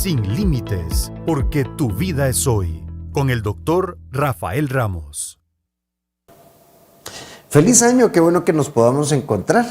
Sin límites, porque tu vida es hoy. Con el doctor Rafael Ramos. Feliz año, qué bueno que nos podamos encontrar.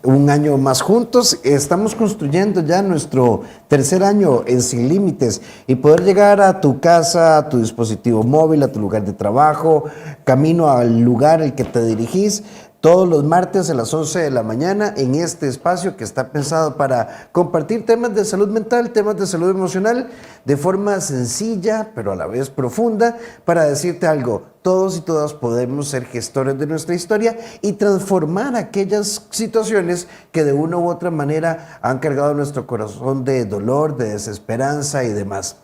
Un año más juntos. Estamos construyendo ya nuestro tercer año en Sin Límites y poder llegar a tu casa, a tu dispositivo móvil, a tu lugar de trabajo, camino al lugar al que te dirigís. Todos los martes a las 11 de la mañana en este espacio que está pensado para compartir temas de salud mental, temas de salud emocional, de forma sencilla, pero a la vez profunda, para decirte algo. Todos y todas podemos ser gestores de nuestra historia y transformar aquellas situaciones que de una u otra manera han cargado nuestro corazón de dolor, de desesperanza y demás.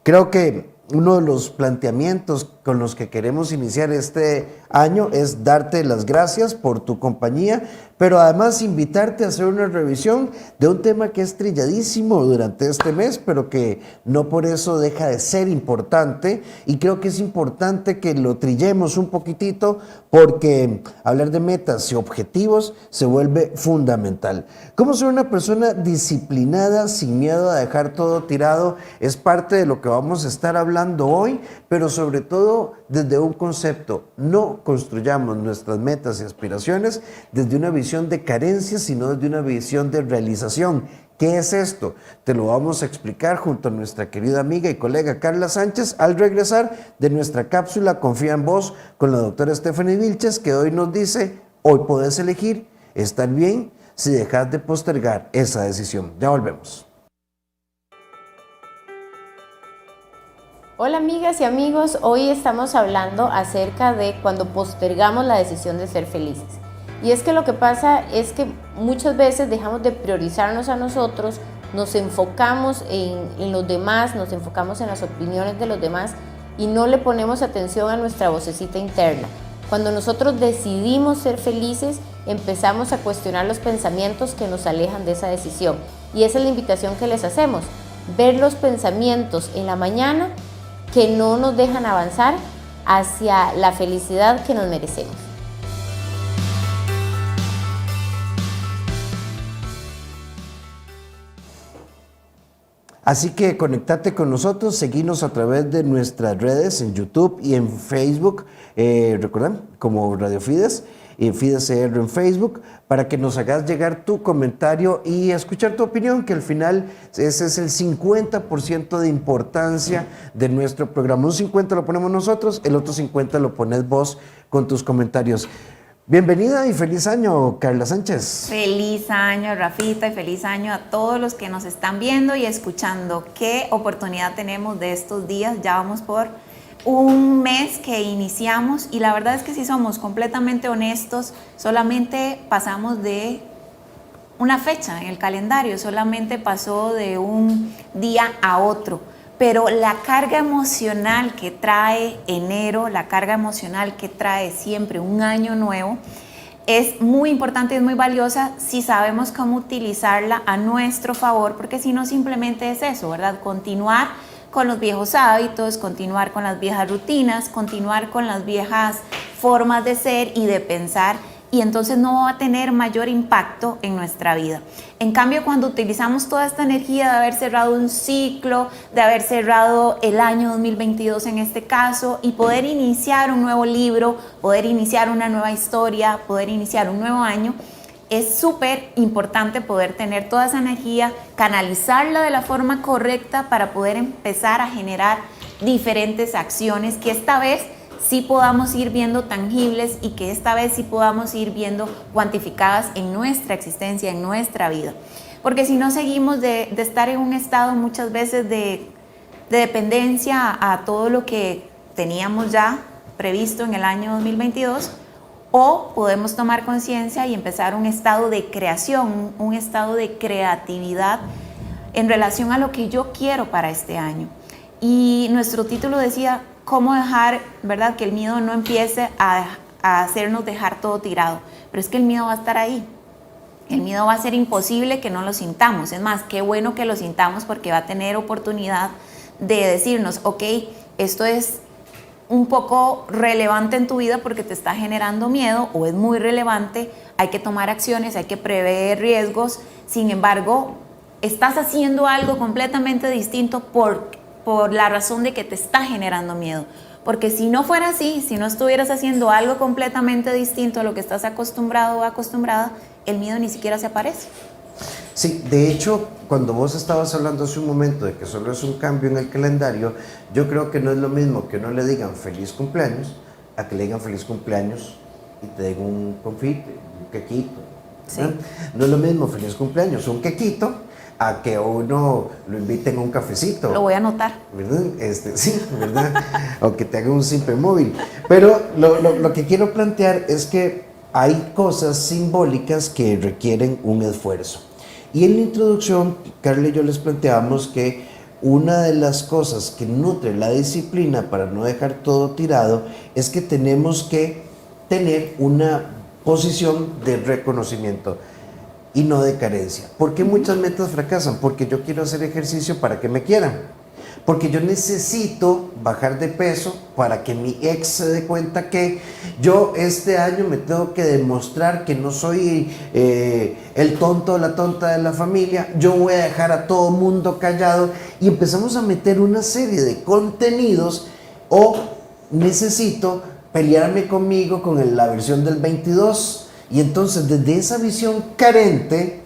Creo que uno de los planteamientos con los que queremos iniciar este año es darte las gracias por tu compañía, pero además invitarte a hacer una revisión de un tema que es trilladísimo durante este mes, pero que no por eso deja de ser importante, y creo que es importante que lo trillemos un poquitito porque hablar de metas y objetivos se vuelve fundamental. ¿Cómo ser una persona disciplinada sin miedo a dejar todo tirado? Es parte de lo que vamos a estar hablando hoy, pero sobre todo desde un concepto. No construyamos nuestras metas y aspiraciones desde una visión de carencia, sino desde una visión de realización. ¿Qué es esto? Te lo vamos a explicar junto a nuestra querida amiga y colega Carla Sánchez al regresar de nuestra cápsula Confía en Vos con la doctora Stephanie Vilches, que hoy nos dice: hoy podés elegir estar bien si dejas de postergar esa decisión. Ya volvemos. Hola amigas y amigos, hoy estamos hablando acerca de cuando postergamos la decisión de ser felices. Y es que lo que pasa es que muchas veces dejamos de priorizarnos a nosotros, nos enfocamos en los demás, nos enfocamos en las opiniones de los demás y no le ponemos atención a nuestra vocecita interna. Cuando nosotros decidimos ser felices, empezamos a cuestionar los pensamientos que nos alejan de esa decisión. Y esa es la invitación que les hacemos, ver los pensamientos en la mañana que no nos dejan avanzar hacia la felicidad que nos merecemos. Así que conectate con nosotros, seguinos a través de nuestras redes en YouTube y en Facebook, recuerdan, como Radio Fides y Fides CR en Facebook, para que nos hagas llegar tu comentario y escuchar tu opinión, que al final ese es el 50% de importancia de nuestro programa. Un 50% lo ponemos nosotros, el otro 50% lo pones vos con tus comentarios. Bienvenida y feliz año, Carla Sánchez. Feliz año, Rafita, y feliz año a todos los que nos están viendo y escuchando. Qué oportunidad tenemos de estos días. Ya vamos por un mes que iniciamos y la verdad es que si somos completamente honestos, solamente pasamos de una fecha en el calendario, solamente pasó de un día a otro. Pero la carga emocional que trae enero, la carga emocional que trae siempre un año nuevo, es muy importante y es muy valiosa si sabemos cómo utilizarla a nuestro favor, porque si no simplemente es eso, ¿verdad? Continuar con los viejos hábitos, continuar con las viejas rutinas, continuar con las viejas formas de ser y de pensar, y entonces no va a tener mayor impacto en nuestra vida. En cambio, cuando utilizamos toda esta energía de haber cerrado un ciclo, de haber cerrado el año 2022 en este caso, y poder iniciar un nuevo libro, poder iniciar una nueva historia, poder iniciar un nuevo año, es súper importante poder tener toda esa energía, canalizarla de la forma correcta para poder empezar a generar diferentes acciones que esta vez sí podamos ir viendo tangibles y que esta vez sí podamos ir viendo cuantificadas en nuestra existencia, en nuestra vida. Porque si no seguimos de estar en un estado muchas veces de dependencia a todo lo que teníamos ya previsto en el año 2022, o podemos tomar conciencia y empezar un estado de creación, un estado de creatividad en relación a lo que yo quiero para este año. Y nuestro título decía, cómo dejar, ¿verdad?, que el miedo no empiece a hacernos dejar todo tirado. Pero es que el miedo va a estar ahí. El miedo va a ser imposible que no lo sintamos. Es más, qué bueno que lo sintamos porque va a tener oportunidad de decirnos, ok, esto es un poco relevante en tu vida porque te está generando miedo, o es muy relevante, hay que tomar acciones, hay que prever riesgos. Sin embargo, estás haciendo algo completamente distinto por la razón de que te está generando miedo. Porque si no fuera así, si no estuvieras haciendo algo completamente distinto a lo que estás acostumbrado o acostumbrada, el miedo ni siquiera se aparece. Sí, de hecho, cuando vos estabas hablando hace un momento de que solo es un cambio en el calendario, yo creo que no es lo mismo que uno le digan feliz cumpleaños a que le digan feliz cumpleaños y te den un confite, un quequito. Sí. No es lo mismo feliz cumpleaños, un quequito, a que uno lo inviten a un cafecito. Lo voy a anotar. ¿Verdad? Sí, ¿verdad? O que te haga un simple móvil. Pero lo que quiero plantear es que hay cosas simbólicas que requieren un esfuerzo. Y en la introducción, Carla y yo les planteamos que una de las cosas que nutre la disciplina para no dejar todo tirado es que tenemos que tener una posición de reconocimiento y no de carencia. ¿Por qué muchas metas fracasan? Porque yo quiero hacer ejercicio para que me quieran. Porque yo necesito bajar de peso para que mi ex se dé cuenta que yo este año me tengo que demostrar que no soy el tonto o la tonta de la familia. Yo voy a dejar a todo mundo callado y empezamos a meter una serie de contenidos o necesito pelearme conmigo con la versión del 22 y entonces desde esa visión carente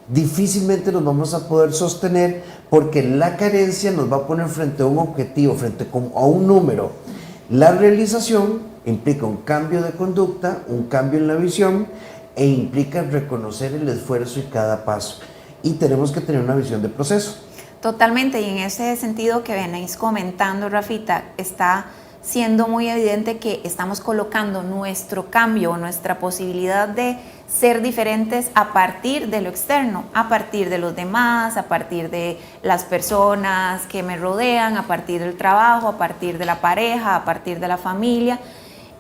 difícilmente nos vamos a poder sostener porque la carencia nos va a poner frente a un objetivo, frente a un número. La realización implica un cambio de conducta, un cambio en la visión e implica reconocer el esfuerzo y cada paso. Y tenemos que tener una visión de proceso. Totalmente, y en ese sentido que venís comentando, Rafita, está siendo muy evidente que estamos colocando nuestro cambio, nuestra posibilidad de ser diferentes a partir de lo externo, a partir de los demás, a partir de las personas que me rodean, a partir del trabajo, a partir de la pareja, a partir de la familia.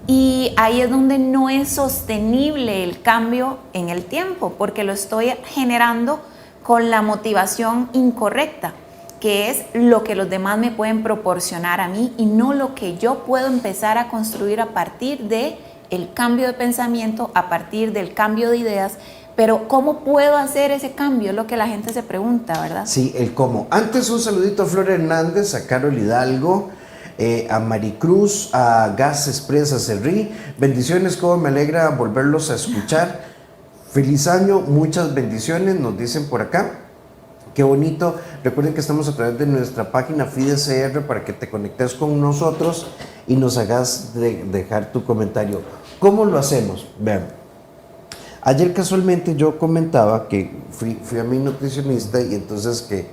Y ahí es donde no es sostenible el cambio en el tiempo, porque lo estoy generando con la motivación incorrecta, que es lo que los demás me pueden proporcionar a mí y no lo que yo puedo empezar a construir a partir de el cambio de pensamiento, a partir del cambio de ideas. Pero ¿cómo puedo hacer ese cambio? Es lo que la gente se pregunta, ¿verdad? Sí, el cómo. Antes un saludito a Flor Hernández, a Carol Hidalgo, a Maricruz, a Gas Express, a Cerrí. Bendiciones, cómo me alegra volverlos a escuchar. Feliz año, muchas bendiciones, nos dicen por acá. Qué bonito. Recuerden que estamos a través de nuestra página FIDECR para que te conectes con nosotros y nos hagas dejar tu comentario. ¿Cómo lo hacemos? Vean, ayer casualmente yo comentaba que fui a mi nutricionista y entonces que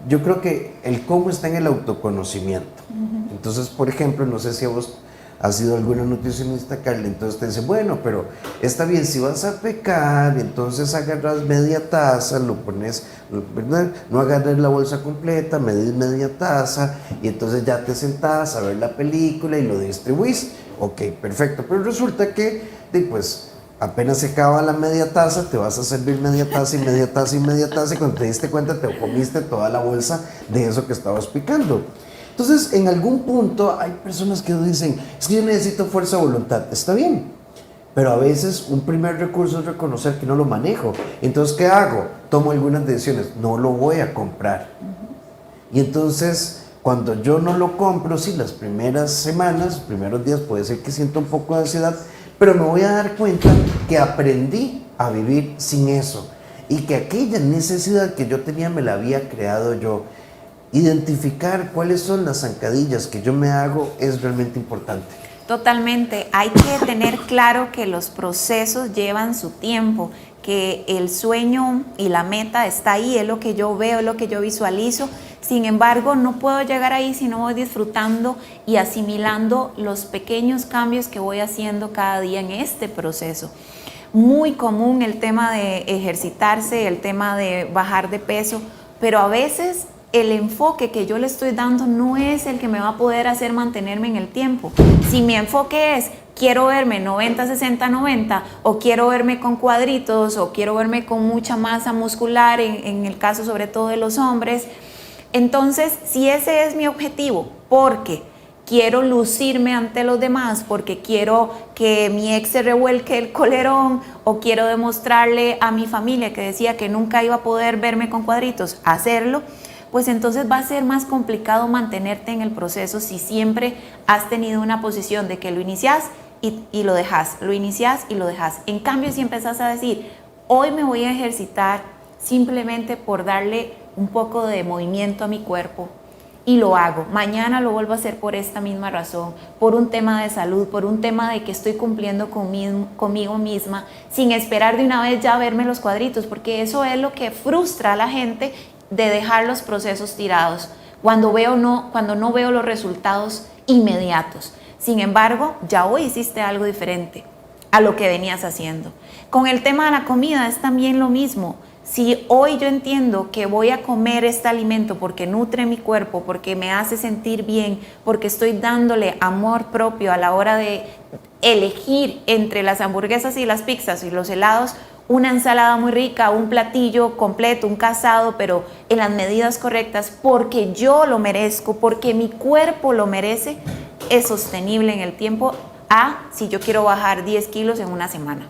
yo creo que el cómo está en el autoconocimiento. Entonces, por ejemplo, no sé si a vos has sido alguna nutricionista, Carla, entonces te dice, bueno, pero está bien, si vas a pecar, entonces agarras media taza, lo pones, ¿verdad? No agarres la bolsa completa, medís media taza, y entonces ya te sentás a ver la película y lo distribuís. Ok, perfecto, pero resulta que, pues, apenas se acaba la media taza, te vas a servir media taza y media taza y media taza, y cuando te diste cuenta te comiste toda la bolsa de eso que estabas picando. Entonces, en algún punto hay personas que dicen, es que yo necesito fuerza de voluntad. Está bien, pero a veces un primer recurso es reconocer que no lo manejo. Entonces, ¿qué hago? Tomo algunas decisiones, no lo voy a comprar. Y entonces, cuando yo no lo compro, sí, las primeras semanas, los primeros días puede ser que sienta un poco de ansiedad, pero me voy a dar cuenta que aprendí a vivir sin eso y que aquella necesidad que yo tenía me la había creado yo. Identificar cuáles son las zancadillas que yo me hago es realmente importante. Totalmente, hay que tener claro que los procesos llevan su tiempo, que el sueño y la meta está ahí, es lo que yo veo, es lo que yo visualizo. Sin embargo, no puedo llegar ahí si no voy disfrutando y asimilando los pequeños cambios que voy haciendo cada día en este proceso. Muy común el tema de ejercitarse, el tema de bajar de peso, pero a veces el enfoque que yo le estoy dando no es el que me va a poder hacer mantenerme en el tiempo. Si mi enfoque es quiero verme 90, 60, 90 o quiero verme con cuadritos o quiero verme con mucha masa muscular, en el caso sobre todo de los hombres, entonces si ese es mi objetivo, porque quiero lucirme ante los demás porque quiero que mi ex se revuelque el colerón, o quiero demostrarle a mi familia que decía que nunca iba a poder verme con cuadritos, hacerlo, pues entonces va a ser más complicado mantenerte en el proceso si siempre has tenido una posición de que lo inicias y lo dejas, lo inicias y lo dejas. En cambio, si empezás a decir, hoy me voy a ejercitar simplemente por darle un poco de movimiento a mi cuerpo, y lo hago, mañana lo vuelvo a hacer por esta misma razón, por un tema de salud, por un tema de que estoy cumpliendo conmigo misma, sin esperar de una vez ya verme los cuadritos, porque eso es lo que frustra a la gente, de dejar los procesos tirados cuando no veo los resultados inmediatos. Sin embargo, ya hoy hiciste algo diferente a lo que venías haciendo. Con el tema de la comida es también lo mismo. Si hoy yo entiendo que voy a comer este alimento porque nutre mi cuerpo, porque me hace sentir bien, porque estoy dándole amor propio a la hora de elegir entre las hamburguesas y las pizzas y los helados, una ensalada muy rica, un platillo completo, un casado, pero en las medidas correctas, porque yo lo merezco, porque mi cuerpo lo merece, es sostenible en el tiempo a si yo quiero bajar 10 kilos en una semana.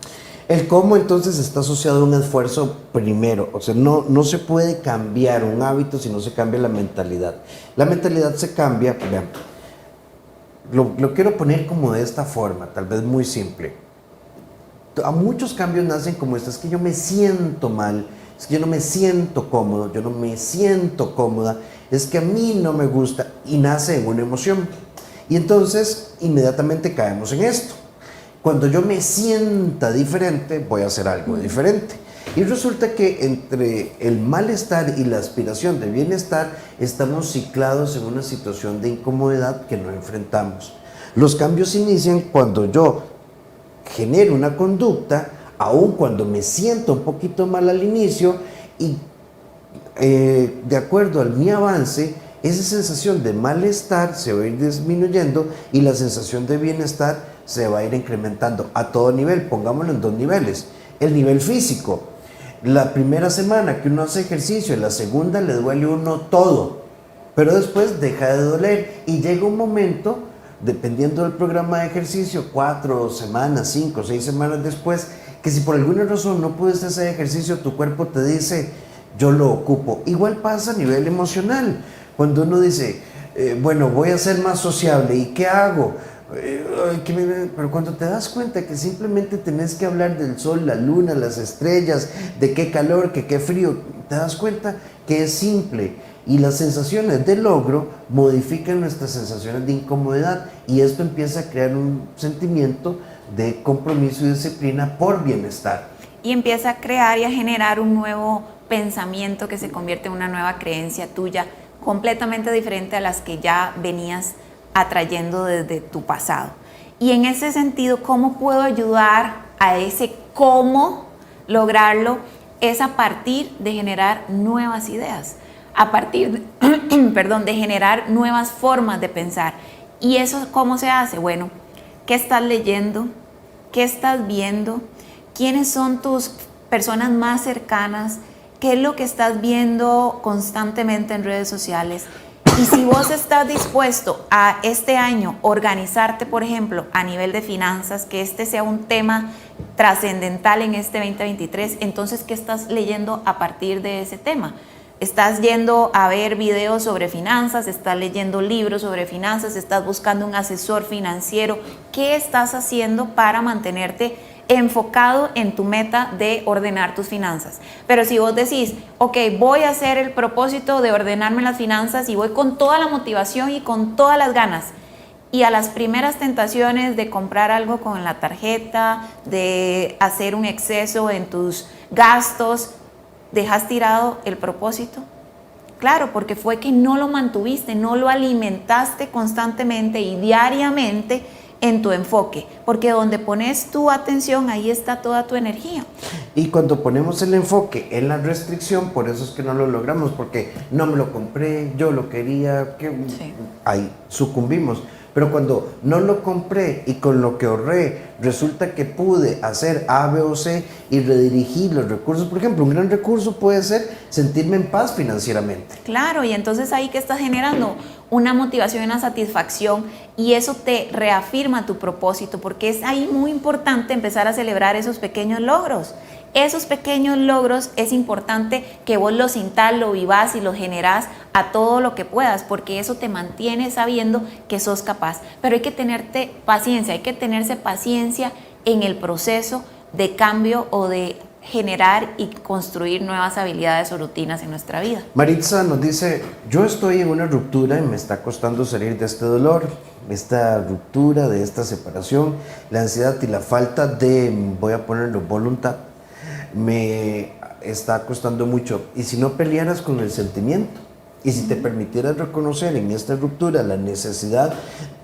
El cómo entonces está asociado a un esfuerzo primero, o sea, no se puede cambiar un hábito si no se cambia la mentalidad. La mentalidad se cambia, vean, lo quiero poner como de esta forma, tal vez muy simple. A muchos cambios nacen como esto: es que yo me siento mal, es que yo no me siento cómodo, yo no me siento cómoda, es que a mí no me gusta, y nace en una emoción. Y entonces inmediatamente caemos en esto. Cuando yo me sienta diferente, voy a hacer algo diferente. Y resulta que entre el malestar y la aspiración de bienestar estamos ciclados en una situación de incomodidad que no enfrentamos. Los cambios inician cuando yo genero una conducta, aun cuando me siento un poquito mal al inicio, y de acuerdo al mi avance, esa sensación de malestar se va a ir disminuyendo y la sensación de bienestar se va a ir incrementando a todo nivel. Pongámoslo en dos niveles. El nivel físico: la primera semana que uno hace ejercicio, la segunda le duele a uno todo, pero después deja de doler y llega un momento, dependiendo del programa de ejercicio, 4 semanas, 5, 6 semanas después, que si por alguna razón no puedes hacer ejercicio, tu cuerpo te dice, yo lo ocupo. Igual pasa a nivel emocional. Cuando uno dice, bueno, voy a ser más sociable, ¿y qué hago? Pero cuando te das cuenta que simplemente tenés que hablar del sol, la luna, las estrellas, de qué calor, que qué frío, te das cuenta que es simple. Y las sensaciones de logro modifican nuestras sensaciones de incomodidad, y esto empieza a crear un sentimiento de compromiso y disciplina por bienestar. Y empieza a crear y a generar un nuevo pensamiento que se convierte en una nueva creencia tuya, completamente diferente a las que ya venías atrayendo desde tu pasado. Y en ese sentido, ¿cómo puedo ayudar a ese cómo lograrlo? Es a partir de generar nuevas ideas, a partir de generar nuevas formas de pensar. ¿Y eso cómo se hace? Bueno, ¿qué estás leyendo? ¿Qué estás viendo? ¿Quiénes son tus personas más cercanas? ¿Qué es lo que estás viendo constantemente en redes sociales? Y si vos estás dispuesto a este año organizarte, por ejemplo, a nivel de finanzas, que este sea un tema trascendental en este 2023, entonces, ¿qué estás leyendo a partir de ese tema? ¿Estás yendo a ver videos sobre finanzas? ¿Estás leyendo libros sobre finanzas? ¿Estás buscando un asesor financiero? ¿Qué estás haciendo para mantenerte enfocado en tu meta de ordenar tus finanzas? Pero si vos decís, ok, voy a hacer el propósito de ordenarme las finanzas y voy con toda la motivación y con todas las ganas, y a las primeras tentaciones de comprar algo con la tarjeta, de hacer un exceso en tus gastos, dejas tirado el propósito. Claro, porque fue que no lo mantuviste, no lo alimentaste constantemente y diariamente en tu enfoque, porque donde pones tu atención, ahí está toda tu energía. Y cuando ponemos el enfoque en la restricción, por eso es que no lo logramos, porque no me lo compré, yo lo quería, sí. Ahí sucumbimos. Pero cuando no lo compré y con lo que ahorré, resulta que pude hacer A, B o C y redirigir los recursos. Por ejemplo, un gran recurso puede ser sentirme en paz financieramente. Claro, y entonces ahí que estás generando una motivación y una satisfacción, y eso te reafirma tu propósito, porque es ahí muy importante empezar a celebrar esos pequeños logros. Esos pequeños logros es importante que vos los sintás, lo vivás y los generás a todo lo que puedas, porque eso te mantiene sabiendo que sos capaz. Pero hay que tenerte paciencia, hay que tenerse paciencia en el proceso de cambio o de generar y construir nuevas habilidades o rutinas en nuestra vida. Maritza nos dice, yo estoy en una ruptura y me está costando salir de este dolor, esta ruptura, de esta separación, la ansiedad y la falta de, voy a ponerlo, voluntad, me está costando mucho. Y si no pelearas con el sentimiento, y si te permitieras reconocer en esta ruptura la necesidad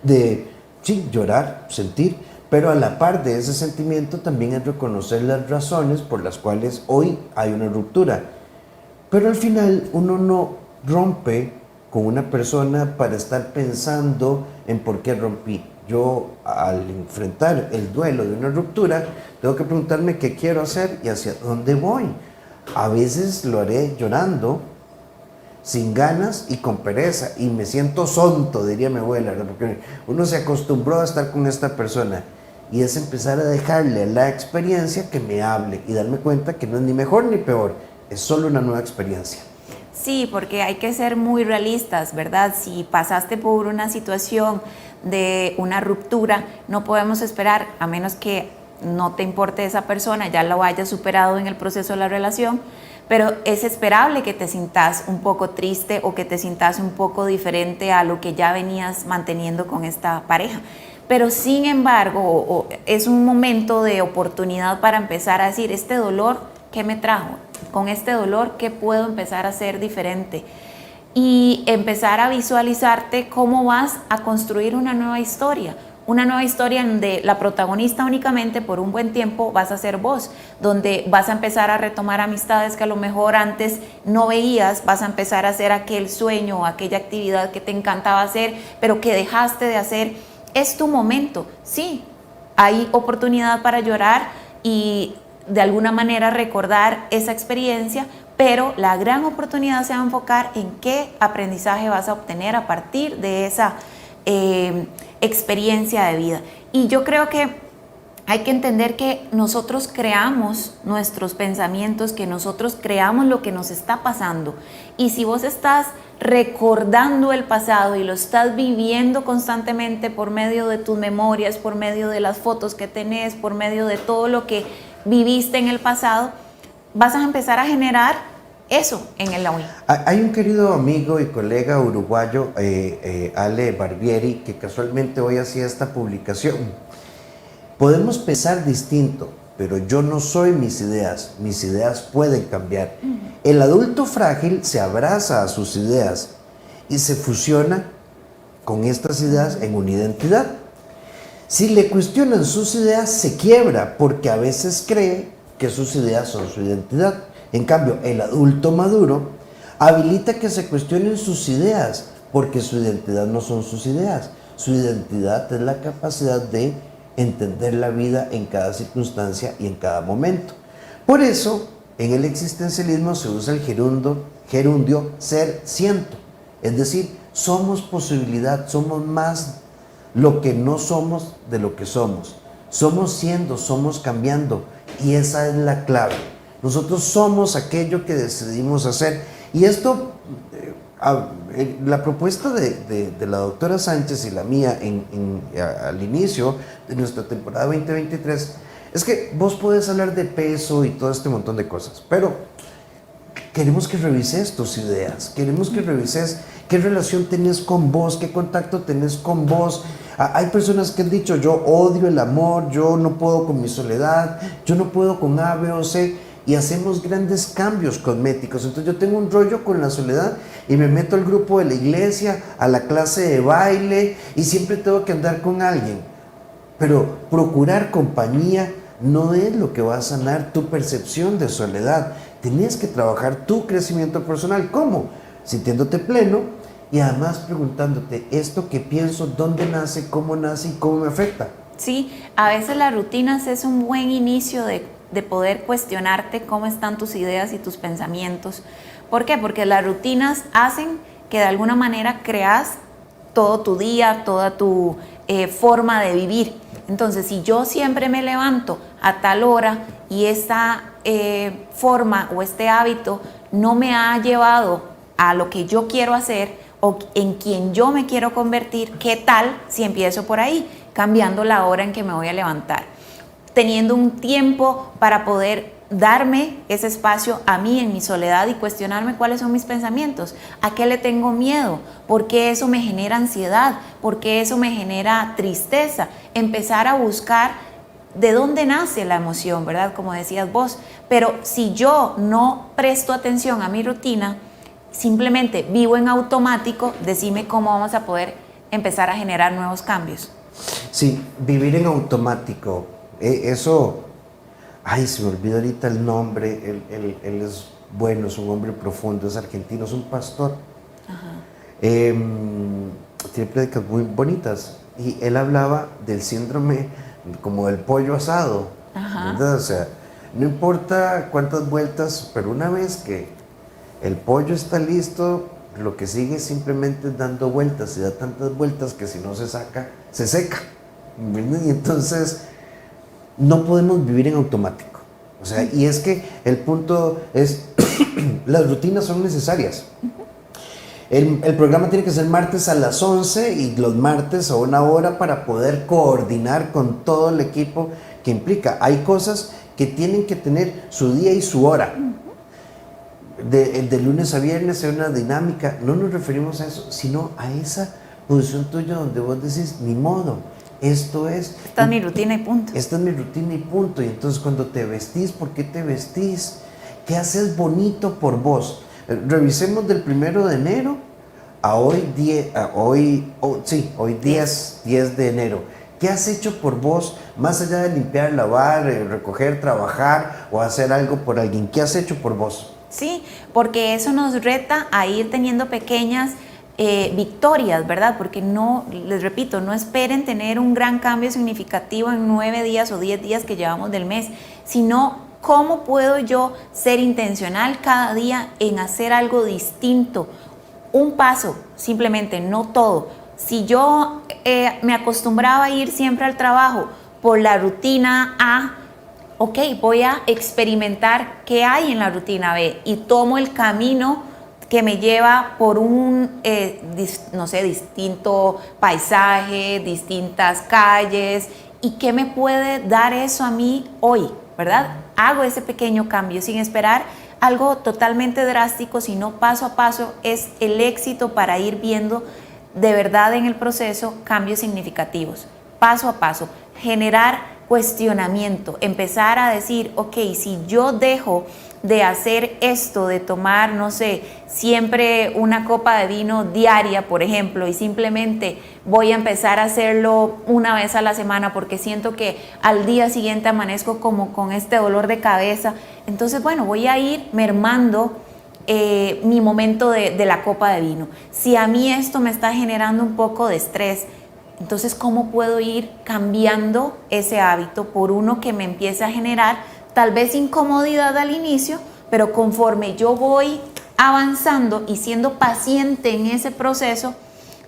de, sí, llorar, sentir, pero a la par de ese sentimiento también es reconocer las razones por las cuales hoy hay una ruptura. Pero al final uno no rompe con una persona para estar pensando en por qué rompí. Yo, al enfrentar el duelo de una ruptura, tengo que preguntarme qué quiero hacer y hacia dónde voy. A veces lo haré llorando, sin ganas y con pereza, y me siento sonto, diría mi abuela, ¿verdad? Porque uno se acostumbró a estar con esta persona, y es empezar a dejarle a la experiencia que me hable y darme cuenta que no es ni mejor ni peor, es solo una nueva experiencia. Sí, porque hay que ser muy realistas, ¿verdad? Si pasaste por una situación de una ruptura, no podemos esperar, a menos que no te importe esa persona, ya lo hayas superado en el proceso de la relación, pero es esperable que te sintas un poco triste o que te sintas un poco diferente a lo que ya venías manteniendo con esta pareja. Pero sin embargo, es un momento de oportunidad para empezar a decir, este dolor, ¿qué me trajo? Con este dolor, ¿qué puedo empezar a hacer diferente? Y empezar a visualizarte cómo vas a construir una nueva historia donde la protagonista únicamente por un buen tiempo vas a ser vos, donde vas a empezar a retomar amistades que a lo mejor antes no veías, vas a empezar a hacer aquel sueño o aquella actividad que te encantaba hacer, pero que dejaste de hacer. Es tu momento, sí, hay oportunidad para llorar y de alguna manera recordar esa experiencia, pero la gran oportunidad se va a enfocar en qué aprendizaje vas a obtener a partir de esa experiencia de vida. Y yo creo que hay que entender que nosotros creamos nuestros pensamientos, que nosotros creamos lo que nos está pasando. Y si vos estás recordando el pasado y lo estás viviendo constantemente por medio de tus memorias, por medio de las fotos que tenés, por medio de todo lo que viviste en el pasado, vas a empezar a generar eso en el hoy. Hay un querido amigo y colega uruguayo, Ale Barbieri, que casualmente hoy hacía esta publicación. Podemos pensar distinto, pero yo no soy mis ideas pueden cambiar. El adulto frágil se abraza a sus ideas y se fusiona con estas ideas en una identidad. Si le cuestionan sus ideas, se quiebra porque a veces cree que sus ideas son su identidad. En cambio, el adulto maduro habilita que se cuestionen sus ideas porque su identidad no son sus ideas. Su identidad es la capacidad de entender la vida en cada circunstancia y en cada momento. Por eso, en el existencialismo se usa el gerundio ser siento. Es decir, somos posibilidad, somos más lo que no somos de lo que somos. Somos siendo, somos cambiando, y esa es la clave. Nosotros somos aquello que decidimos hacer. Y esto, la propuesta de la doctora Sánchez y la mía al inicio de nuestra temporada 2023 es que vos podés hablar de peso y todo este montón de cosas, pero queremos que revises tus ideas, queremos que revises qué relación tenés con vos, qué contacto tenés con vos. Hay personas que han dicho, yo odio el amor, yo no puedo con mi soledad, yo no puedo con A, B o C, y hacemos grandes cambios cosméticos. Entonces yo tengo un rollo con la soledad y me meto al grupo de la iglesia, a la clase de baile, y siempre tengo que andar con alguien. Pero procurar compañía no es lo que va a sanar tu percepción de soledad. Tienes que trabajar tu crecimiento personal. ¿Cómo? Sintiéndote pleno y además preguntándote, ¿esto que pienso, dónde nace, cómo nace y cómo me afecta? Sí, a veces las rutinas es un buen inicio de poder cuestionarte cómo están tus ideas y tus pensamientos. ¿Por qué? Porque las rutinas hacen que de alguna manera creas todo tu día, toda tu forma de vivir. Entonces, si yo siempre me levanto a tal hora y esta forma o este hábito no me ha llevado a lo que yo quiero hacer o en quien yo me quiero convertir, ¿qué tal si empiezo por ahí, cambiando la hora en que me voy a levantar? Teniendo un tiempo para poder darme ese espacio a mí en mi soledad y cuestionarme cuáles son mis pensamientos, a qué le tengo miedo, por qué eso me genera ansiedad, por qué eso me genera tristeza, empezar a buscar de dónde nace la emoción, ¿verdad? Como decías vos, pero si yo no presto atención a mi rutina, simplemente vivo en automático, decime cómo vamos a poder empezar a generar nuevos cambios. Sí, vivir en automático, eso... Ay, se me olvidó ahorita el nombre, él es bueno, es un hombre profundo, es argentino, es un pastor. Tiene prédicas muy bonitas y él hablaba del síndrome como del pollo asado, ¿verdad? O sea, no importa cuántas vueltas, pero una vez que el pollo está listo, lo que sigue es simplemente dando vueltas y da tantas vueltas que si no se saca, se seca, ¿verdad? Y entonces... no podemos vivir en automático. O sea, y es que el punto es, las rutinas son necesarias. El programa tiene que ser martes a las 11 y los martes a 1 hora para poder coordinar con todo el equipo que implica. Hay cosas que tienen que tener su día y su hora. De lunes a viernes hay una dinámica. No nos referimos a eso, sino a esa posición tuya donde vos decís, ni modo. Esta es mi rutina y punto. Esta es mi rutina y punto. Y entonces cuando te vestís, ¿por qué te vestís? ¿Qué haces bonito por vos? Revisemos del 1 de enero a hoy 10 de enero. ¿Qué has hecho por vos? Más allá de limpiar, lavar, recoger, trabajar o hacer algo por alguien. ¿Qué has hecho por vos? Sí, porque eso nos reta a ir teniendo pequeñas victorias, ¿verdad? Porque no, les repito, no esperen tener un gran cambio significativo en 9 días o 10 días que llevamos del mes, sino cómo puedo yo ser intencional cada día en hacer algo distinto. Un paso, simplemente, no todo. Si yo me acostumbraba a ir siempre al trabajo por la rutina A, ok, voy a experimentar qué hay en la rutina B y tomo el camino que me lleva por un, distinto paisaje, distintas calles, y qué me puede dar eso a mí hoy, ¿verdad? Hago ese pequeño cambio sin esperar algo totalmente drástico, sino paso a paso es el éxito para ir viendo de verdad en el proceso cambios significativos. Paso a paso, generar cuestionamiento, empezar a decir, ok, si yo dejo de hacer esto, de tomar, no sé, siempre una copa de vino diaria, por ejemplo, y simplemente voy a empezar a hacerlo una vez a la semana porque siento que al día siguiente amanezco como con este dolor de cabeza, entonces, bueno, voy a ir mermando mi momento de la copa de vino. Si a mí esto me está generando un poco de estrés, entonces, ¿cómo puedo ir cambiando ese hábito por uno que me empiece a generar tal vez incomodidad al inicio, pero conforme yo voy avanzando y siendo paciente en ese proceso,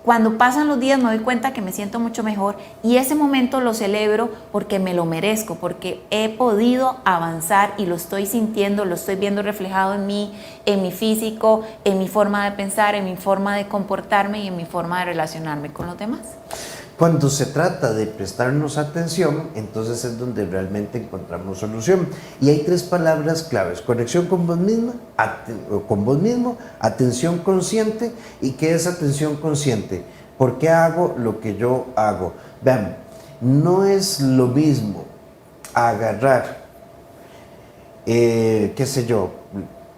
cuando pasan los días me doy cuenta que me siento mucho mejor y ese momento lo celebro porque me lo merezco, porque he podido avanzar y lo estoy sintiendo, lo estoy viendo reflejado en mí, en mi físico, en mi forma de pensar, en mi forma de comportarme y en mi forma de relacionarme con los demás. Cuando se trata de prestarnos atención, entonces es donde realmente encontramos solución. Y hay 3 palabras claves: conexión con vos misma, con vos mismo, atención consciente. ¿Y qué es atención consciente? ¿Por qué hago lo que yo hago? Vean, no es lo mismo agarrar, qué sé yo,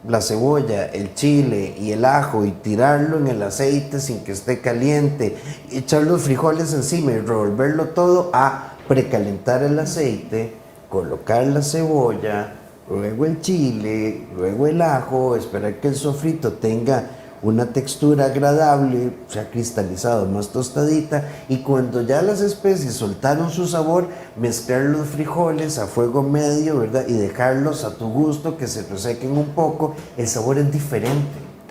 la cebolla, el chile y el ajo y tirarlo en el aceite sin que esté caliente, echar los frijoles encima y revolverlo todo, a precalentar el aceite, colocar la cebolla, luego el chile, luego el ajo, esperar que el sofrito tenga una textura agradable, sea cristalizado, más tostadita, y cuando ya las especies soltaron su sabor, mezclar los frijoles a fuego medio, ¿verdad? Y dejarlos a tu gusto, que se resequen un poco. El sabor es diferente.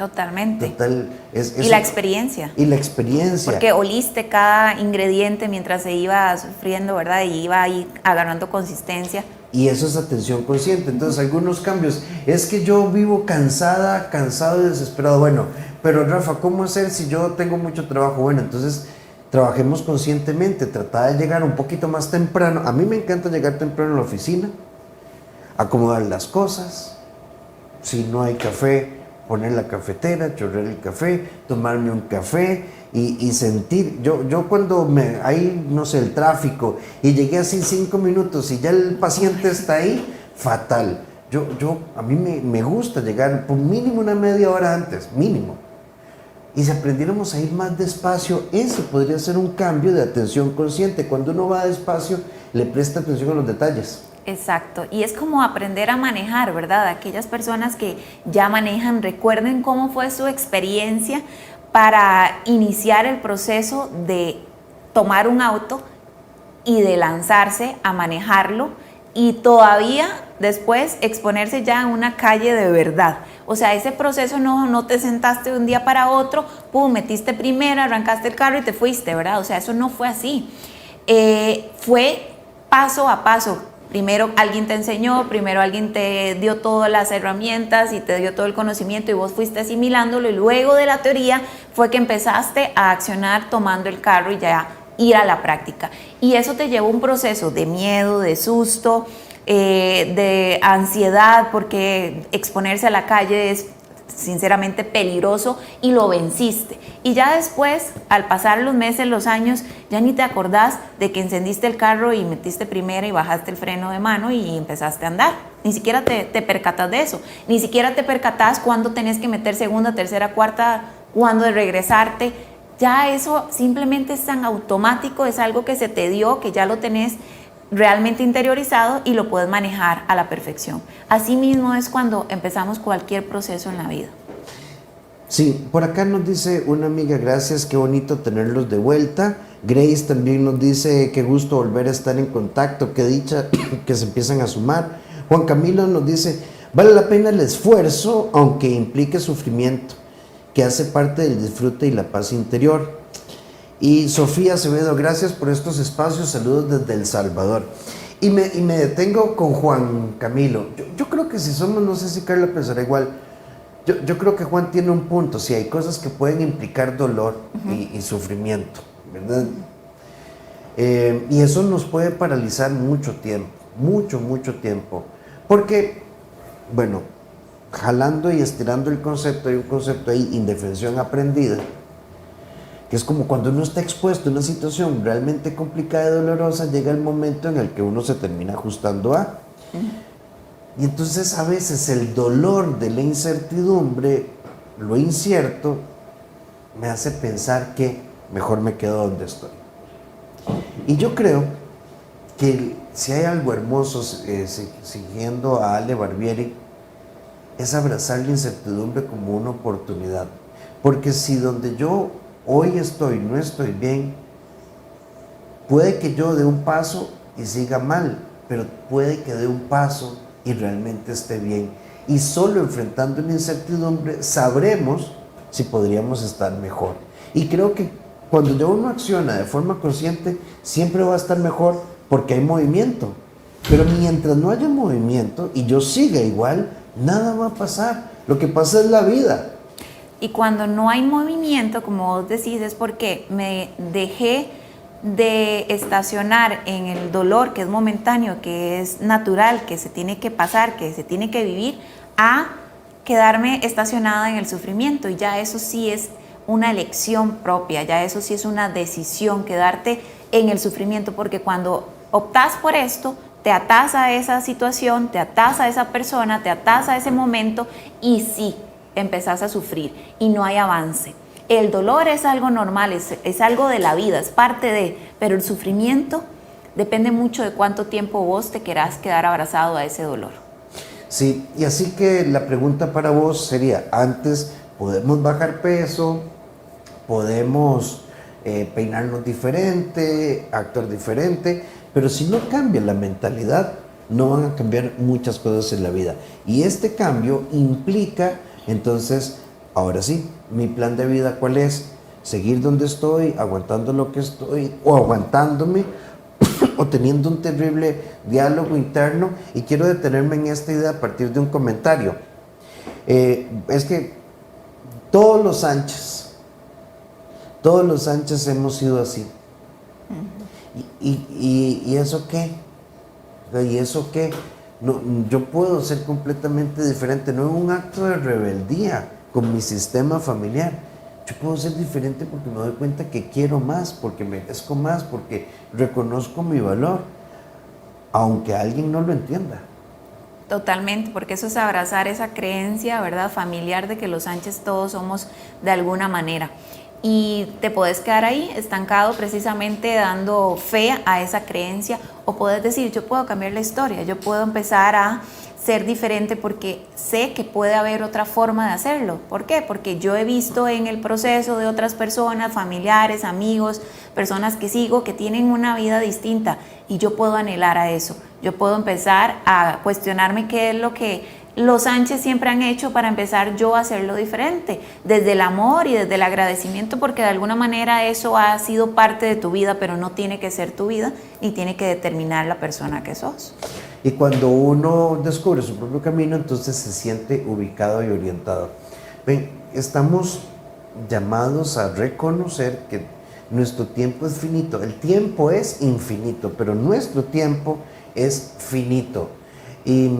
Totalmente. Total, Y la experiencia. Y la experiencia. Porque oliste cada ingrediente mientras se iba sufriendo, ¿verdad? Y iba ahí agarrando consistencia. Y eso es atención consciente. Entonces, algunos cambios. Es que yo vivo cansado y desesperado. Bueno, pero Rafa, ¿cómo hacer si yo tengo mucho trabajo? Bueno, entonces trabajemos conscientemente. Tratar de llegar un poquito más temprano. A mí me encanta llegar temprano a la oficina, acomodar las cosas. Si no hay café, poner la cafetera, chorrear el café, tomarme un café y sentir. Yo cuando hay, no sé, el tráfico y llegué así 5 minutos y ya el paciente está ahí, fatal. A mí me gusta llegar por mínimo una media hora antes, mínimo. Y si aprendiéramos a ir más despacio, eso podría ser un cambio de atención consciente. Cuando uno va despacio, le presta atención a los detalles. Exacto, y es como aprender a manejar, ¿verdad? Aquellas personas que ya manejan, recuerden cómo fue su experiencia para iniciar el proceso de tomar un auto y de lanzarse a manejarlo y todavía después exponerse ya en una calle de verdad. O sea, ese proceso no te sentaste de un día para otro, pum, metiste primera, arrancaste el carro y te fuiste, ¿verdad? O sea, eso no fue así. Fue paso a paso. Primero alguien te enseñó, primero alguien te dio todas las herramientas y te dio todo el conocimiento y vos fuiste asimilándolo y luego de la teoría fue que empezaste a accionar tomando el carro y ya ir a la práctica. Y eso te llevó un proceso de miedo, de susto, de ansiedad, porque exponerse a la calle es sinceramente peligroso y lo venciste. Y ya después, al pasar los meses, los años, ya ni te acordás de que encendiste el carro y metiste primera y bajaste el freno de mano y empezaste a andar. Ni siquiera te percatas de eso. Ni siquiera te percatas cuándo tenés que meter segunda, tercera, cuarta, cuándo de regresarte. Ya eso simplemente es tan automático, es algo que se te dio, que ya lo tenés realmente interiorizado y lo puedes manejar a la perfección. Así mismo es cuando empezamos cualquier proceso en la vida. Sí, por acá nos dice una amiga, gracias, qué bonito tenerlos de vuelta. Grace también nos dice, qué gusto volver a estar en contacto, qué dicha que se empiezan a sumar. Juan Camilo nos dice, vale la pena el esfuerzo, aunque implique sufrimiento, que hace parte del disfrute y la paz interior. Y Sofía Acevedo, gracias por estos espacios, saludos desde El Salvador. Y me detengo con Juan Camilo. Yo creo que si somos, no sé si Carla pensará igual, yo creo que Juan tiene un punto, si hay cosas que pueden implicar dolor y sufrimiento, ¿verdad? Y eso nos puede paralizar mucho tiempo, mucho tiempo. Porque, bueno, jalando y estirando el concepto, hay un concepto ahí, indefensión aprendida, que es como cuando uno está expuesto a una situación realmente complicada y dolorosa, llega el momento en el que uno se termina ajustando a. Y entonces a veces el dolor de la incertidumbre, lo incierto, me hace pensar que mejor me quedo donde estoy. Y yo creo que si hay algo hermoso, siguiendo a Ale Barbieri, es abrazar la incertidumbre como una oportunidad. Porque si donde yo hoy no estoy bien, puede que yo dé un paso y siga mal, pero puede que dé un paso y realmente esté bien. Y solo enfrentando una incertidumbre sabremos si podríamos estar mejor. Y creo que cuando ya uno acciona de forma consciente, siempre va a estar mejor porque hay movimiento. Pero mientras no haya movimiento y yo siga igual, nada va a pasar. Lo que pasa es la vida. Y cuando no hay movimiento, como vos decís, es porque me dejé de estacionar en el dolor, que es momentáneo, que es natural, que se tiene que pasar, que se tiene que vivir, a quedarme estacionada en el sufrimiento. Y ya eso sí es una elección propia, ya eso sí es una decisión, quedarte en el sufrimiento, porque cuando optás por esto, te atás a esa situación, te atás a esa persona, te atás a ese momento y sí, empezás a sufrir y no hay avance. El dolor es algo normal, es algo de la vida, es parte de, pero el sufrimiento depende mucho de cuánto tiempo vos te querás quedar abrazado a ese dolor. Sí, y así que la pregunta para vos sería, antes podemos bajar peso, podemos peinarnos diferente, actuar diferente, pero si no cambia la mentalidad, no van a cambiar muchas cosas en la vida. Y este cambio implica entonces Ahora sí, mi plan de vida, ¿cuál es? Seguir donde estoy, aguantando lo que estoy, o aguantándome, o teniendo un terrible diálogo interno. Y quiero detenerme en esta idea a partir de un comentario. Es que todos los Sánchez hemos sido así. ¿Y eso qué? ¿Y eso qué? No, yo puedo ser completamente diferente, no es un acto de rebeldía con mi sistema familiar. Yo puedo ser diferente porque me doy cuenta que quiero más, porque merezco más, porque reconozco mi valor, aunque alguien no lo entienda. Totalmente, porque eso es abrazar esa creencia, ¿verdad?, familiar de que los Sánchez todos somos de alguna manera. Y te puedes quedar ahí estancado precisamente dando fe a esa creencia, o puedes decir, yo puedo cambiar la historia, yo puedo empezar a ser diferente porque sé que puede haber otra forma de hacerlo. ¿Por qué? Porque yo he visto en el proceso de otras personas, familiares, amigos, personas que sigo, que tienen una vida distinta, y yo puedo anhelar a eso. Yo puedo empezar a cuestionarme qué es lo que los Sánchez siempre han hecho para empezar yo a hacerlo diferente, desde el amor y desde el agradecimiento, porque de alguna manera eso ha sido parte de tu vida, pero no tiene que ser tu vida, ni tiene que determinar la persona que sos. Y cuando uno descubre su propio camino, entonces se siente ubicado y orientado. Ven, estamos llamados a reconocer que nuestro tiempo es finito. El tiempo es infinito, pero nuestro tiempo es finito. Y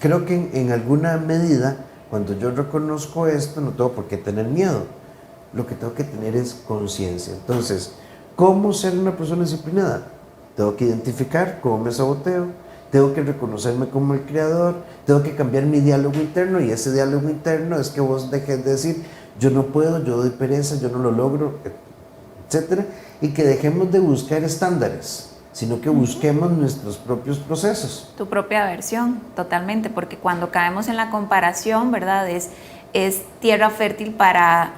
creo que en alguna medida, cuando yo reconozco esto, no tengo por qué tener miedo. Lo que tengo que tener es conciencia. Entonces, ¿cómo ser una persona disciplinada? Tengo que identificar cómo me saboteo, tengo que reconocerme como el creador, tengo que cambiar mi diálogo interno, y ese diálogo interno es que vos dejes de decir, yo no puedo, yo doy pereza, yo no lo logro, etcétera, y que dejemos de buscar estándares, sino que busquemos nuestros propios procesos. Tu propia versión, totalmente, porque cuando caemos en la comparación, ¿verdad? Es tierra fértil para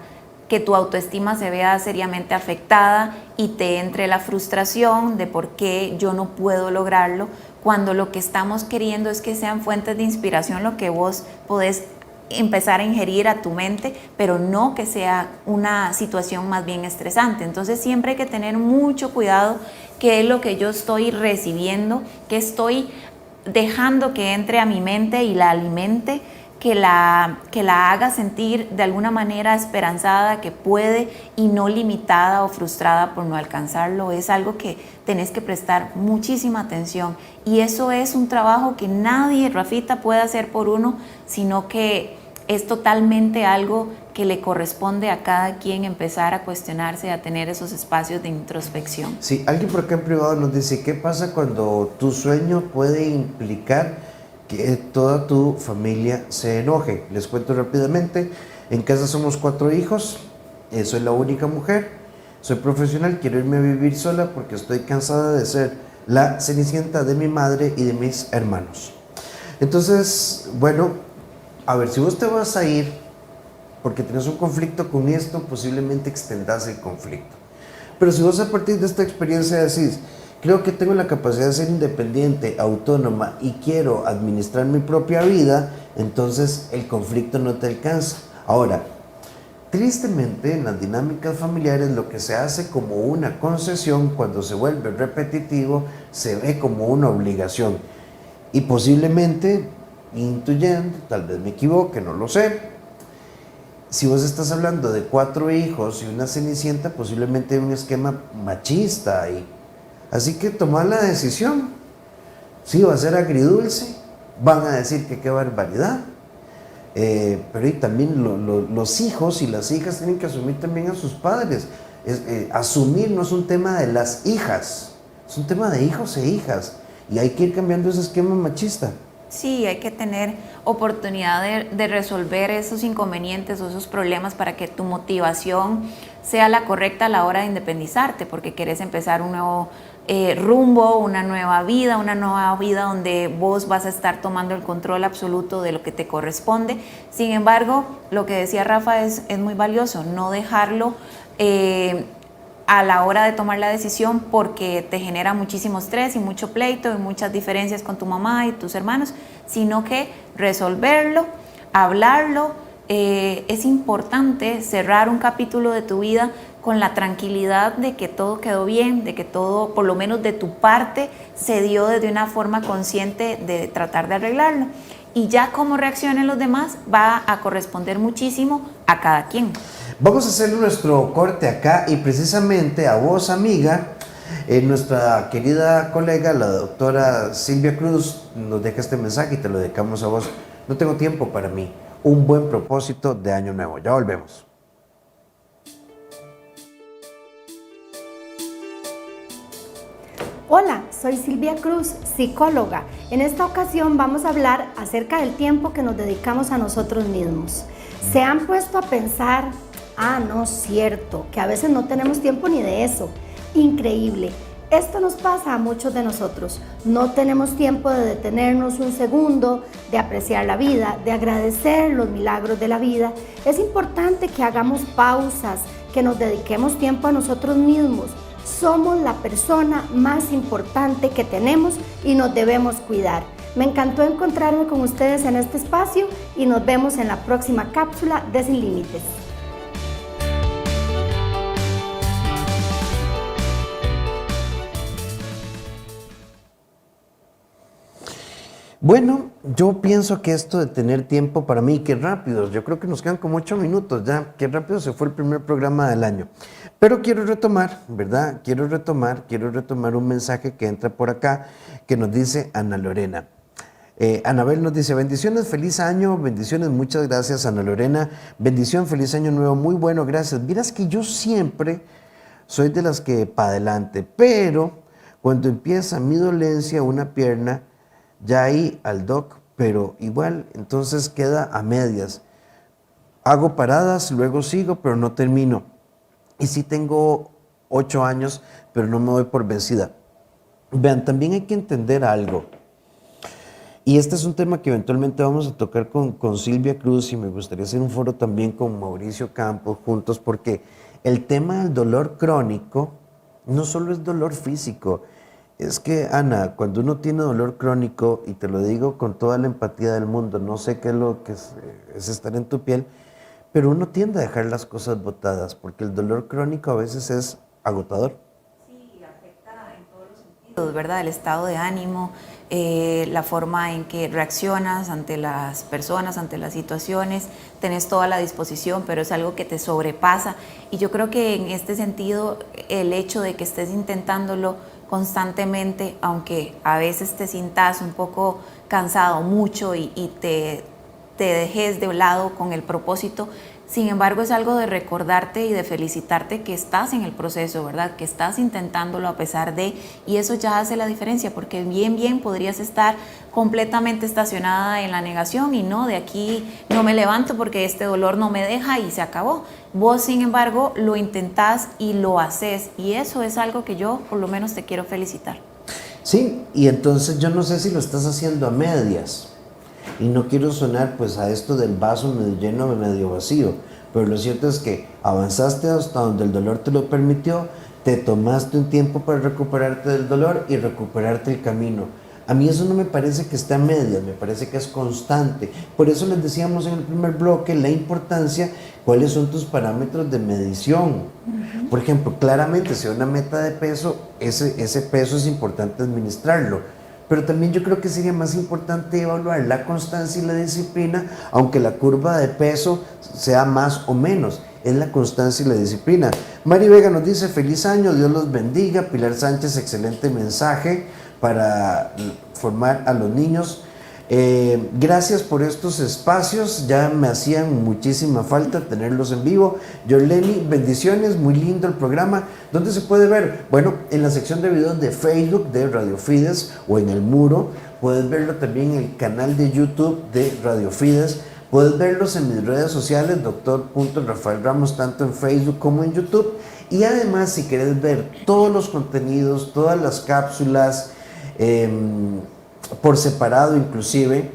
que tu autoestima se vea seriamente afectada y te entre la frustración de por qué yo no puedo lograrlo, cuando lo que estamos queriendo es que sean fuentes de inspiración lo que vos podés empezar a ingerir a tu mente, pero no que sea una situación más bien estresante. Entonces siempre hay que tener mucho cuidado qué es lo que yo estoy recibiendo, qué estoy dejando que entre a mi mente y la alimente, que la haga sentir de alguna manera esperanzada, que puede, y no limitada o frustrada por no alcanzarlo. Es algo que tenés que prestar muchísima atención, y eso es un trabajo que nadie, Rafita, puede hacer por uno, sino que es totalmente algo que le corresponde a cada quien empezar a cuestionarse, a tener esos espacios de introspección. Sí, alguien por acá en privado nos dice, ¿qué pasa cuando tu sueño puede implicar que toda tu familia se enoje? Les cuento rápidamente. En casa somos 4 hijos, soy la única mujer, soy profesional, quiero irme a vivir sola porque estoy cansada de ser la cenicienta de mi madre y de mis hermanos. Entonces, bueno, a ver, si vos te vas a ir porque tienes un conflicto con esto, posiblemente extendas el conflicto. Pero si vos a partir de esta experiencia decís, creo que tengo la capacidad de ser independiente, autónoma, y quiero administrar mi propia vida, entonces el conflicto no te alcanza. Ahora, tristemente en las dinámicas familiares lo que se hace como una concesión, cuando se vuelve repetitivo, se ve como una obligación. Y posiblemente, intuyendo, tal vez me equivoque, no lo sé, si vos estás hablando de 4 hijos y una cenicienta, posiblemente hay un esquema machista ahí. Así que tomar la decisión. Sí, va a ser agridulce, van a decir que qué barbaridad, pero y también los hijos y las hijas tienen que asumir también a sus padres. Asumir no es un tema de las hijas, es un tema de hijos e hijas, y hay que ir cambiando ese esquema machista. Sí, hay que tener oportunidad de resolver esos inconvenientes o esos problemas para que tu motivación sea la correcta a la hora de independizarte, porque querés empezar un nuevo rumbo, una nueva vida donde vos vas a estar tomando el control absoluto de lo que te corresponde. Sin embargo, lo que decía Rafa es muy valioso, no dejarlo a la hora de tomar la decisión porque te genera muchísimo estrés y mucho pleito y muchas diferencias con tu mamá y tus hermanos, sino que resolverlo, hablarlo, es importante cerrar un capítulo de tu vida con la tranquilidad de que todo quedó bien, de que todo, por lo menos de tu parte, se dio desde una forma consciente de tratar de arreglarlo. Y ya cómo reaccionen los demás va a corresponder muchísimo a cada quien. Vamos a hacer nuestro corte acá y precisamente a vos, amiga, nuestra querida colega, la doctora Silvia Cruz, nos deja este mensaje y te lo dedicamos a vos. No tengo tiempo para mí. Un buen propósito de año nuevo. Ya volvemos. Hola, soy Silvia Cruz, psicóloga. En esta ocasión vamos a hablar acerca del tiempo que nos dedicamos a nosotros mismos. ¿Se han puesto a pensar, no es cierto, que a veces no tenemos tiempo ni de eso? Increíble. Esto nos pasa a muchos de nosotros. No tenemos tiempo de detenernos un segundo, de apreciar la vida, de agradecer los milagros de la vida. Es importante que hagamos pausas, que nos dediquemos tiempo a nosotros mismos. Somos la persona más importante que tenemos y nos debemos cuidar. Me encantó encontrarme con ustedes en este espacio y nos vemos en la próxima cápsula de Sin Límites. Bueno, yo pienso que esto de tener tiempo para mí, qué rápido, yo creo que nos quedan como 8 minutos ya, qué rápido se fue el primer programa del año. Pero quiero retomar, ¿verdad? Quiero retomar un mensaje que entra por acá, que nos dice Ana Lorena. Anabel nos dice, bendiciones, feliz año, bendiciones, muchas gracias Ana Lorena, bendición, feliz año nuevo, muy bueno, gracias. Miras que yo siempre soy de las que para adelante, pero cuando empieza mi dolencia, una pierna, ya ahí al doc, pero igual, entonces queda a medias. Hago paradas, luego sigo, pero no termino. Y sí tengo 8 años, pero no me doy por vencida. Vean, también hay que entender algo. Y este es un tema que eventualmente vamos a tocar con Silvia Cruz y me gustaría hacer un foro también con Mauricio Campos juntos, porque el tema del dolor crónico no solo es dolor físico. Es que, Ana, cuando uno tiene dolor crónico, y te lo digo con toda la empatía del mundo, no sé qué es lo que es estar en tu piel, pero uno tiende a dejar las cosas botadas, porque el dolor crónico a veces es agotador. Sí, afecta en todos los sentidos, ¿verdad? El estado de ánimo, la forma en que reaccionas ante las personas, ante las situaciones, tenés toda la disposición, pero es algo que te sobrepasa. Y yo creo que en este sentido, el hecho de que estés intentándolo constantemente, aunque a veces te sientas un poco cansado mucho y te dejes de lado con el propósito, sin embargo es algo de recordarte y de felicitarte que estás en el proceso, ¿verdad? Que estás intentándolo a pesar de, y eso ya hace la diferencia, porque bien podrías estar completamente estacionada en la negación y no, de aquí no me levanto porque este dolor no me deja y se acabó. Vos, sin embargo, lo intentás y lo haces, y eso es algo que yo por lo menos te quiero felicitar. Sí, y entonces yo no sé si lo estás haciendo a medias. Y no quiero sonar pues a esto del vaso medio lleno o medio vacío, pero lo cierto es que avanzaste hasta donde el dolor te lo permitió, te tomaste un tiempo para recuperarte del dolor y recuperarte el camino. A mí eso no me parece que esté a medias, me parece que es constante. Por eso les decíamos en el primer bloque la importancia, cuáles son tus parámetros de medición. Por ejemplo, claramente si hay una meta de peso, ese peso es importante administrarlo. Pero también yo creo que sería más importante evaluar la constancia y la disciplina, aunque la curva de peso sea más o menos. Es la constancia y la disciplina. Mari Vega nos dice, feliz año, Dios los bendiga. Pilar Sánchez, excelente mensaje para formar a los niños. Gracias por estos espacios, ya me hacían muchísima falta tenerlos en vivo. Yorleni, bendiciones, muy lindo el programa. ¿Dónde se puede ver? Bueno, en la sección de videos de Facebook de Radio Fides o en el muro. Puedes verlo también en el canal de YouTube de Radio Fides. Puedes verlos en mis redes sociales, Dr. Ramos, tanto en Facebook como en YouTube. Y además, si quieres ver todos los contenidos, todas las cápsulas, por separado inclusive,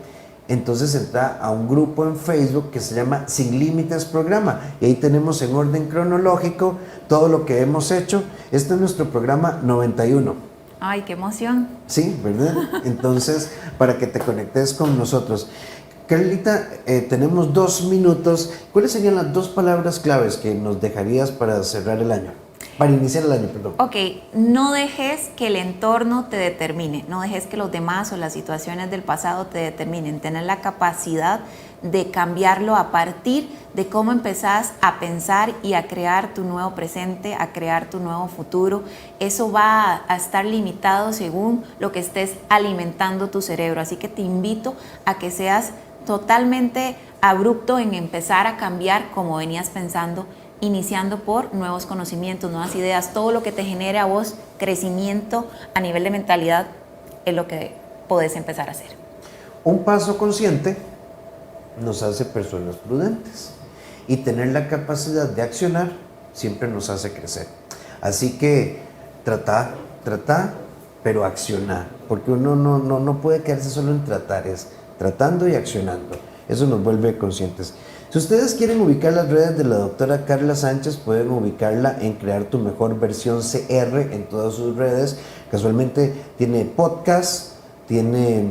entonces entra a un grupo en Facebook que se llama Sin Límites Programa, y ahí tenemos en orden cronológico todo lo que hemos hecho. Este es nuestro programa 91. Ay, qué emoción. Sí, ¿verdad? Entonces, para que te conectes con nosotros. Carlita, tenemos 2 minutos. ¿Cuáles serían las 2 palabras claves que nos dejarías para cerrar el año? Para iniciar el año, perdón. Ok, no dejes que el entorno te determine, no dejes que los demás o las situaciones del pasado te determinen. Tener la capacidad de cambiarlo a partir de cómo empezás a pensar y a crear tu nuevo presente, a crear tu nuevo futuro. Eso va a estar limitado según lo que estés alimentando tu cerebro. Así que te invito a que seas totalmente abrupto en empezar a cambiar como venías pensando, iniciando por nuevos conocimientos, nuevas ideas. Todo lo que te genere a vos crecimiento a nivel de mentalidad es lo que podés empezar a hacer. Un paso consciente nos hace personas prudentes y tener la capacidad de accionar siempre nos hace crecer. Así que trata, pero accionar, porque uno no puede quedarse solo en tratar, es tratando y accionando. Eso nos vuelve conscientes. Si ustedes quieren ubicar las redes de la doctora Carla Sánchez, pueden ubicarla en Crear Tu Mejor Versión CR en todas sus redes. Casualmente tiene podcast, tiene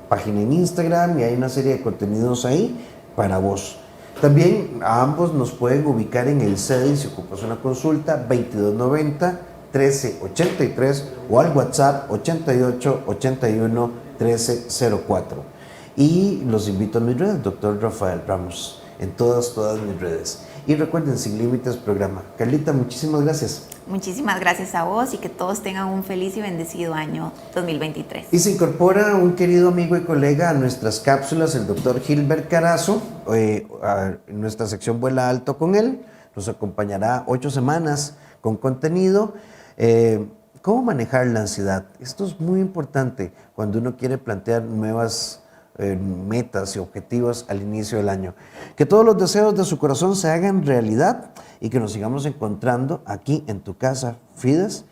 página en Instagram y hay una serie de contenidos ahí para vos. También a ambos nos pueden ubicar en el CEDI si ocupas una consulta 2290-1383 o al WhatsApp 8881-1304. Y los invito a mis redes, Dr. Rafael Ramos, en todas mis redes. Y recuerden, Sin Límites programa. Carlita, muchísimas gracias. Muchísimas gracias a vos y que todos tengan un feliz y bendecido año 2023. Y se incorpora un querido amigo y colega a nuestras cápsulas, el doctor Gilbert Carazo, en nuestra sección Vuela Alto con él. Nos acompañará 8 semanas con contenido. ¿Cómo manejar la ansiedad? Esto es muy importante cuando uno quiere plantear nuevas metas y objetivos al inicio del año. Que todos los deseos de su corazón se hagan realidad y que nos sigamos encontrando aquí en tu casa Fides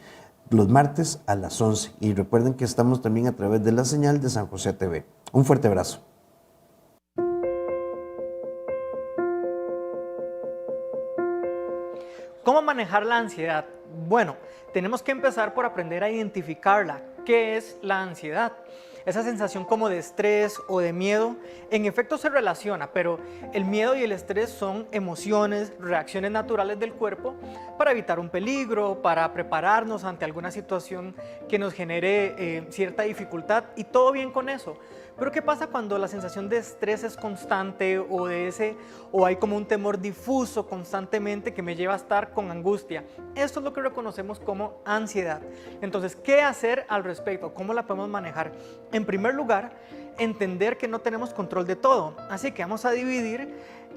los martes a las 11. Y recuerden que estamos también a través de la señal de San José TV. Un fuerte abrazo. ¿Cómo manejar la ansiedad? Bueno, tenemos que empezar por aprender a identificarla. ¿Qué es la ansiedad? Esa sensación como de estrés o de miedo, en efecto se relaciona, pero el miedo y el estrés son emociones, reacciones naturales del cuerpo para evitar un peligro, para prepararnos ante alguna situación que nos genere cierta dificultad y todo bien con eso. Pero ¿qué pasa cuando la sensación de estrés es constante o hay como un temor difuso constantemente que me lleva a estar con angustia? Esto es lo que reconocemos como ansiedad. Entonces, ¿qué hacer al respecto? ¿Cómo la podemos manejar? En primer lugar, entender que no tenemos control de todo. Así que vamos a dividir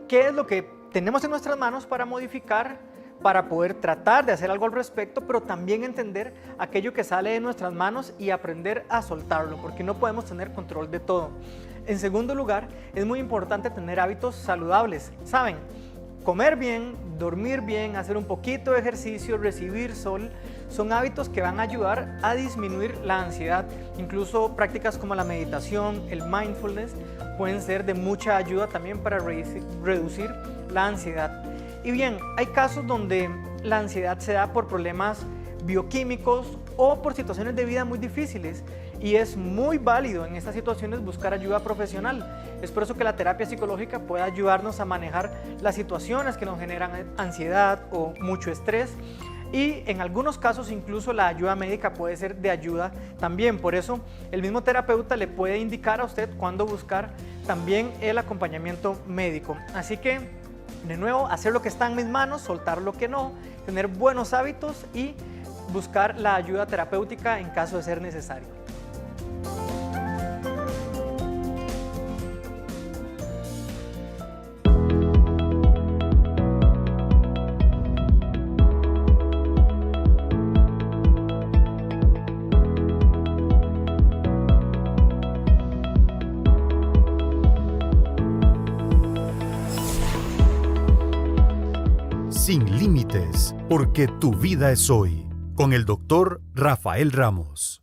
qué es lo que tenemos en nuestras manos para modificar, para poder tratar de hacer algo al respecto, pero también entender aquello que sale de nuestras manos y aprender a soltarlo, porque no podemos tener control de todo. En segundo lugar, es muy importante tener hábitos saludables. ¿Saben? Comer bien, dormir bien, hacer un poquito de ejercicio, recibir sol, son hábitos que van a ayudar a disminuir la ansiedad. Incluso prácticas como la meditación, el mindfulness, pueden ser de mucha ayuda también para reducir la ansiedad. Y bien, hay casos donde la ansiedad se da por problemas bioquímicos o por situaciones de vida muy difíciles y es muy válido en estas situaciones buscar ayuda profesional. Es por eso que la terapia psicológica puede ayudarnos a manejar las situaciones que nos generan ansiedad o mucho estrés y en algunos casos incluso la ayuda médica puede ser de ayuda también. Por eso el mismo terapeuta le puede indicar a usted cuándo buscar también el acompañamiento médico. Así que de nuevo, hacer lo que está en mis manos, soltar lo que no, tener buenos hábitos y buscar la ayuda terapéutica en caso de ser necesario. Sin límites, porque tu vida es hoy, con el doctor Rafael Ramos.